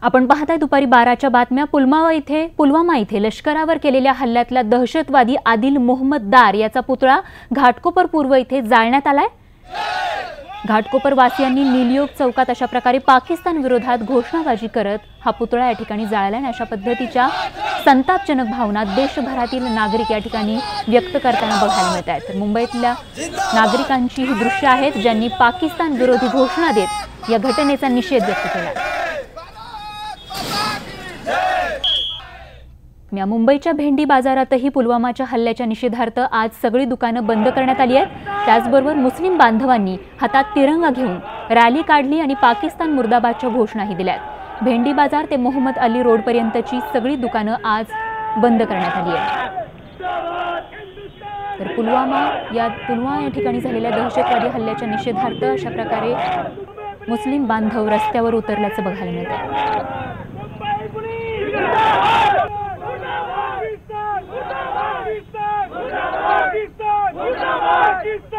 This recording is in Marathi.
आपण पाहताय दुपारी 12च्या बातम्या। पुलवामा इथे लष्करावर केलेल्या हल्ल्यातला दहशतवादी आदिल मोहम्मद दार याचा पुतळा घाटकोपर पूर्व इथे जाळण्यात आलाय। घाटकोपर वासियांनी नीलयोग चौकात अशा प्रकारे पाकिस्तान विरोधात घोषणाबाजी करत हा पुतळा या ठिकाणी जाळला आणि अशा पद्धतीच्या संतापजनक भावना देशभरातील नागरिक या ठिकाणी व्यक्त करताना बघायला मिळत आहेत। मुंबईतल्या नागरिकांची ही दृश्य आहेत ज्यांनी पाकिस्तान विरोधी घोषणा देत या घटनेचा निषेध व्यक्त केला। मुंबईच्या भेंडी बाजारातही पुलवामाच्या हल्ल्याच्या निषेधार्थ आज सगळी दुकानं बंद करण्यात आली आहेत। त्याचबरोबर मुस्लिम बांधवांनी हातात तिरंगा घेऊन रॅली काढली आणि पाकिस्तान मुर्दाबादच्या घोषणाही दिल्यात। भेंडी बाजार ते मोहम्मद अली रोड पर्यंतची सगळी दुकानं आज बंद करण्यात आली आहेत। तर पुलवामा या ठिकाणी झालेल्या दहशतवादी हल्ल्याच्या निषेधार्थ अशा प्रकारे मुस्लिम बांधव रस्त्यावर उतरल्याचं बघायला मिळतंय। Pakistan!